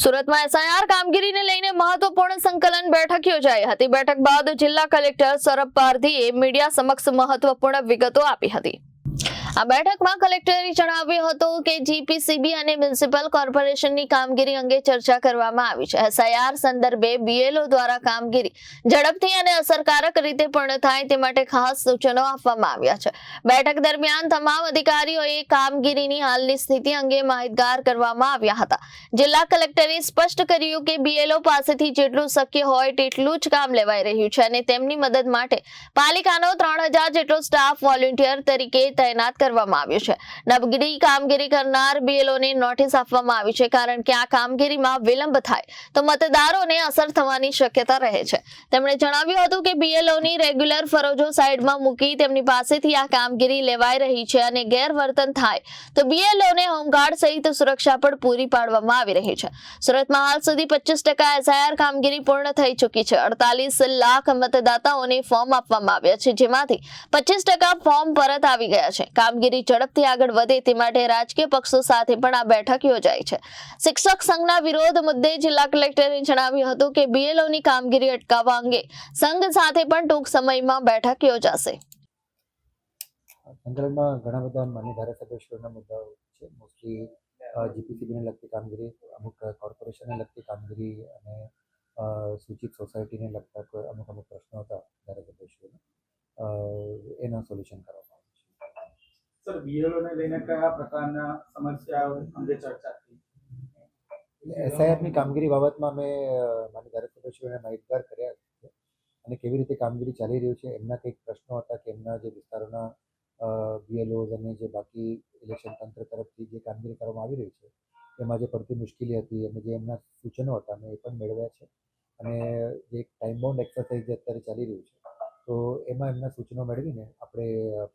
સુરતમાં એસઆઈઆર કામગીરીને લઈને મહત્વપૂર્ણ સંકલન બેઠક યોજાઈ હતી। બેઠક બાદ જિલ્લા કલેક્ટર સૌરભ પારધીએ મીડિયા સમક્ષ મહત્વપૂર્ણ વિગતો આપી હતી। આ બેઠકમાં કલેક્ટરે જણાવ્યું હતું કે જીપીસીબી અને મ્યુનિસિપલ કોર્પોરેશનની કામગીરી અંગે ચર્ચા કરવામાં આવી છે। એસઆઈઆર સંદર્ભે બીએલઓ દ્વારા કામગીરી ઝડપથી અને અસરકારક રીતે પૂર્ણ થાય તે માટે ખાસ સૂચનો આપવામાં આવ્યા છે। બેઠક દરમિયાન તમામ અધિકારીઓએ કામગીરીની હાલની સ્થિતિ અંગે માહિતગાર કરવામાં આવ્યા હતા। જિલ્લા કલેક્ટરે સ્પષ્ટ કર્યું કે બીએલઓ પાસેથી જેટલું શક્ય હોય તેટલું જ કામ લેવાઈ રહ્યું છે અને તેમની મદદ માટે પાલિકાનો 3000 જેટલો સ્ટાફ વોલેન્ટિયર તરીકે તૈનાત કરવામાં આવ્યો છે। નબળી કામગીરી કરનાર બીએલઓને નોટિસ આપવામાં આવી છે, કારણ કે આ કામગીરીમાં વિલંબ થાય તો મતદારોને અસર થવાની શક્યતા રહે છે। તેમણે જણાવ્યું હતું કે બીએલઓની રેગ્યુલર ફરજો સાઈડમાં મૂકી તેમની પાસેથી આ કામગીરી લેવાઈ રહી છે અને ગેરવર્તન થાય તો બીએલઓને હોમગાર્ડ સહિત સુરક્ષા પણ પૂરી પાડવામાં આવી રહી છે। સુરતમાં હાલ સુધી 25% એસઆઈઆર કામગીરી પૂર્ણ થઈ ચૂકી છે। 48 લાખ મતદાતાઓને ફોર્મ આપવામાં આવ્યા છે, જેમાંથી 25% ફોર્મ પરત આવી ગયા છે। કામગીરી ઝડપથી આગળ વધે તે માટે રાજકીય પક્ષો સાથે પણ આ બેઠક યોજાઈ છે। શિક્ષક સંઘના વિરોધ મુદ્દે જિલ્લા કલેક્ટરે જણાવ્યું હતું કે બીએલઓની કામગીરી અટકાવવા અંગે સંઘ સાથે પણ ટૂંક સમયમાં બેઠક યોજાશે। સંકલનમાં ઘણા બધા માન્ય ધારાસભ્યશ્રીઓના મુદ્દાઓ છે। મોસ્ટલી જીપીસીબીને લગતી કામગીરી, અમુક કોર્પોરેશનને લગતી કામગીરી અને સૂચિત સોસાયટીને લગતા અમુક પ્રશ્નો હતા ધારાસભ્યશ્રીઓના, એના સોલ્યુશન કરવામાં આવ્યું છે। સર, બીએલઓને લઈને કયા પ્રકારના સમસ્યાઓ અંગે ચર્ચા થઈ? એસઆઈઆરની કામગીરી બાબતમાં અમે માન્ય ધારાસભ્યશ્રીઓને માહિતગાર કર્યા છે અને કેવી રીતે કામગીરી ચાલી રહી છે। એમના કંઈક પ્રશ્નો હતા કે એમના જે વિસ્તારોના બીએલઓઝ અને જે બાકી ઇલેક્શન તંત્ર તરફથી જે કામગીરી કરવામાં આવી રહી છે એમાં જે પડતી મુશ્કેલી હતી અને જે એમના સૂચનો હતા અમે એ પણ મેળવ્યા છે। અને જે એક ટાઈમ બાઉન્ડ એક્સરસાઇઝ જે અત્યારે ચાલી રહ્યું છે તો એમાં એમના સૂચનો મેળવીને આપણે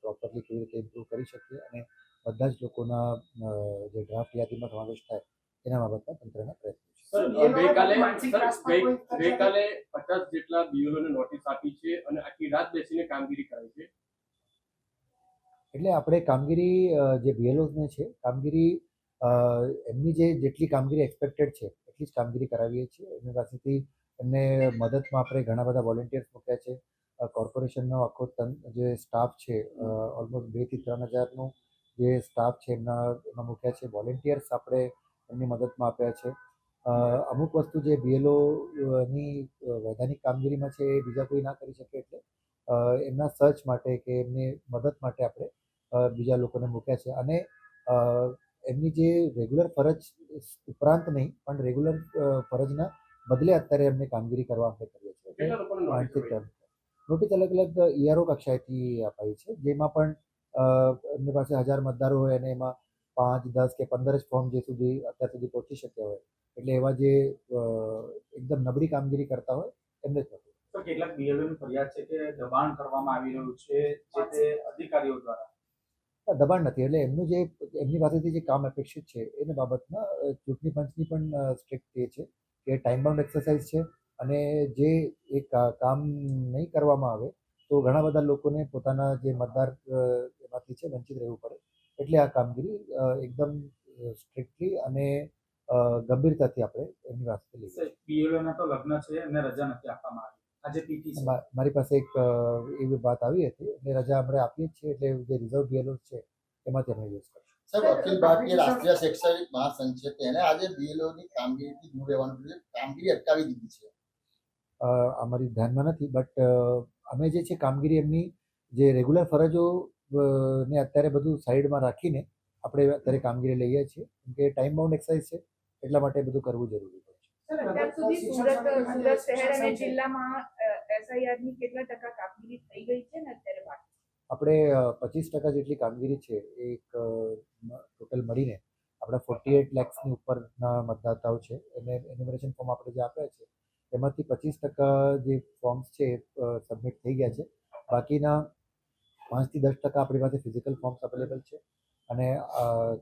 પ્રોપરલી કેવી રીતે ઇમ્પ્રૂવ કરી શકીએ અને બધા જ લોકોના જે ડ્રાફ્ટ યાદીમાં સમાવેશ થાય એના બાબતમાં તંત્રના પ્રયત્નો છે। ગઈકાલે 50 જેટલા બીએલઓને નોટિસ આપી છે અને આખી રાત બેસીને કામગીરી કરાઈ છે। એટલે આપણે કામગીરી જે બીએલઓને છે કામગીરી એમની જેટલી કામગીરી એક્સપેક્ટેડ છે એટલી જ કામગીરી કરાવીએ છીએ। એમની પાસેથી એમને મદદમાં આપણે ઘણા બધા વોલેન્ટિયર્સ મૂક્યા છે। કોર્પોરેશનનો આખો જે સ્ટાફ છે, ઓલમોસ્ટ 2 થી 3000નો જે સ્ટાફ છે એમાં મૂક્યા છે। વોલેન્ટિયર્સ આપણે એમની મદદમાં આપ્યા છે। અમુક વસ્તુ જે બીએલઓની વૈધાનિક કામગીરીમાં છે એ બીજા કોઈ ના કરી શકે એટલે એમના સર્ચ માટે કે એમની મદદ માટે આપણે બીજા લોકોને મૂક્યા છે। અને એમની જે રેગ્યુલર ફરજ ઉપરાંત નહીં પણ રેગ્યુલર ફરજના બદલે અત્યારે એમને કામગીરી કરવા આપણે કરીએ છીએ। નોટિસ અલગ અલગ ઈઆરઓ કક્ષાએથી અપાઈ છે, જેમાં પણ એમની પાસે 1000 મતદારો હોય અને એમાં 5, 10 કે 15 જ ફોર્મ જે સુધી અત્યાર સુધી પહોંચી શક્યા હોય, એટલે એવા જે એકદમ નબળી કામગીરી કરતા હોય એમને જ નથી। તો કેટલાક બીએલઓની ફરિયાદ છે કે દબાણ કરવામાં આવી રહ્યું છે જે તે અધિકારીઓ દ્વારા। દબાણ નથી, એટલે એમની પાસેથી જે કામ અપેક્ષિત છે એની બાબતમાં ચૂંટણી પંચની પણ સ્ટ્રિક્ટ એ છે કે ટાઈમ બાઉન્ડ એક્સરસાઇઝ છે અને જે એક કામ નહીં કરવામાં આવે તો ઘણા બધા લોકોને પોતાના જે મતદાર એમાંથી છે વંચિત રહેવું પડે। એટલે આ કામગીરી એકદમ સ્ટ્રિક્ટલી અને ગંભીરતાથી આપણે એમની પાસે લઈએ। બીએલઓના તો લગ્ન છે એમને રજા નથી આપવામાં આવી। આજે પીટી છે, મારી પાસે એક એવી વાત આવી હતી એટલે રજા આપણે આપીએ જ છીએ, એટલે જે રિઝર્વ બીએલઓ છે એમાંથી અમે યુઝ કરશું। સાહેબ, અખિલ ભારતીય રાષ્ટ્રીય શૈક્ષણિક મહાસંઘ છે તેને આજે બીએલઓની કામગીરીથી દૂર રહેવાનું કામગીરી અટકાવી દીધી છે। અમારી ધ્યાનમાં નથી, બટ અમે જે છે કામગીરી એમની જે રેગ્યુલર ફરજો ને અત્યારે બધું સાઈડમાં રાખીને આપણે અત્યારે કામગીરી લઈએ છીએ, કેમ કે ટાઈમ બાઉન્ડ એક્સરસાઇઝ છે એટલા માટે બધું કરવું જરૂરી છે। અત્યાર સુધી સુરત શહેર અને જિલ્લામાં એસઆઈઆરની કેટલા ટકા કામગીરી થઈ ગઈ છે ને અત્યારે બાકી? આપણે 25% જેટલી કામગીરી છે એક ટોટલ મળીને આપણા 48 લાખની ઉપરના મતદાતાઓ છે એને એન્યુમરેશન ફોર્મ આપણે જે આપ્યા છે એમાંથી 25% જે ફોર્મ્સ છે સબમિટ થઈ ગયા છે। બાકીના 5 થી 10% આપણી પાસે ફિઝિકલ ફોર્મ્સ અવેલેબલ છે અને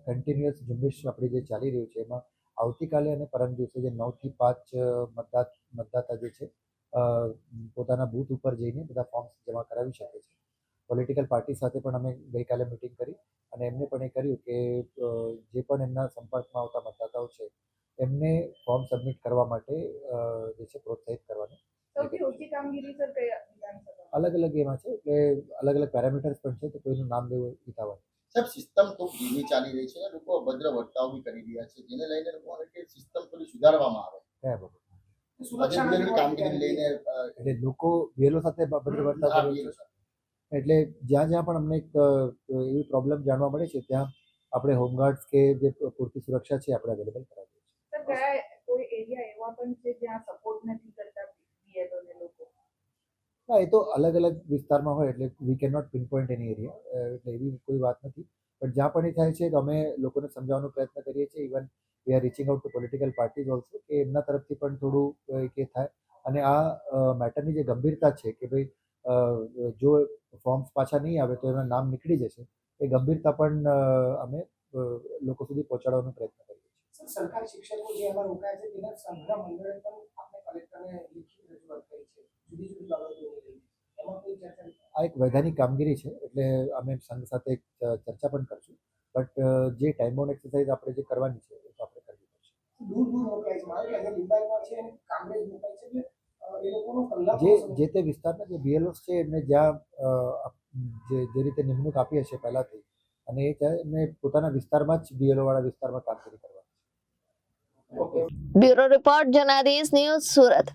કન્ટિન્યુઅસ ઝુંબેશ આપણી જે ચાલી રહ્યું છે એમાં આવતીકાલે અને પરમ દિવસે જે 9 થી 5 મતદાતા જે છે પોતાના બૂથ ઉપર જઈને બધા ફોર્મ્સ જમા કરાવી શકે છે। પોલિટિકલ પાર્ટી સાથે પણ અમે ગઈકાલે મિટિંગ કરી અને એમને પણ એ કર્યું કે જે પણ એમના સંપર્કમાં આવતા મતદાતાઓ છે એમને ફોર્મ સબમિટ કરવા માટે જે છે પ્રોત્સાહિત કરવાનું. સૌથી ઓછી કામગીરી સર કયા વિધાનસભા અલગ અલગ એમાં છે, એટલે અલગ અલગ પેરામીટર્સ પણ છે, તો કોઈનું નામ લેવું હિતાવહ. સાહેબ સિસ્ટમ ખૂબ ધીમી ચાલી રહી છે અને લોકો અભદ્ર વર્તાવ બી કરી રહ્યા છે, જેને લઈને લોકોને કે સિસ્ટમ થોડી સુધારવામાં આવે. કયા બાબત? આજે BLO ની કામગીરી લઈને એટલે લોકો BLO સાથે ભદ્ર વર્તાવ આ કર્યો BLO છે. એટલે જ્યાં જ્યાં પણ અમને એક એવી પ્રોબ્લેમ જાણવા મળે છે ત્યાં આપણે હોમગાર્ડ્સ કે જે પૂરતી સુરક્ષા છે આપણે અવેલેબલ કરાવીએ છીએ. સર કયા કોઈ એરિયા એવા પણ છે જ્યાં સપોર્ટ નથી કરતા BLO ને લોકો? હા, એ તો અલગ અલગ વિસ્તારમાં હોય, એટલે we can not pinpoint any area, એટલે એવી કોઈ વાત નથી. પણ જ્યાં પણ એ થાય છે તો અમે લોકોને સમજાવવાનો પ્રયત્ન કરીએ છીએ. Even we are reaching out to political parties also, કે એમના તરફથી પણ થોડું કે થાય. અને આ મેટરની જે ગંભીરતા છે કે ભાઈ જો ફોર્મ્સ પાછા નહીં આવે તો એના નામ નીકળી જશે, એ ગંભીરતા પણ અમે લોકો સુધી પહોંચાડવાનો પ્રયત્ન કરીએ છીએ. સરકારી શિક્ષકો જે એમાં રોકાય છે તેના સંઘના મંડળે પણ આપણે કલેક્ટરને લેખિત રજૂઆત કરી છે જુદી જુદી બાબતોને લઈને. એમાં કોઈ ચર્ચા નથી? આ એક વૈધાનિક કામગીરી છે, એટલે અમે સંઘ સાથે એક ચર્ચા પણ કરશું. બટ જે ટાઈમ બાઉન્ડ એક્સરસાઇઝ આપણે જે કરવાની છે એ તો આપણે કરવી પડશે. દૂર દૂર મોકલાય છે, મારે અહીંયા લિંબાયતમાં છે અને કામરેજ મોકલાય છે, એટલે એ લોકોનો કલાક જે તે વિસ્તારના જે BLOs છે એમને જ્યાં જે રીતે નિમણૂક આપી હશે પહેલાથી, અને એ એમને પોતાના વિસ્તારમાં જ BLO વાળા વિસ્તારમાં કામગીરી કરવાની છે. Bureau report Janadesh news Surat.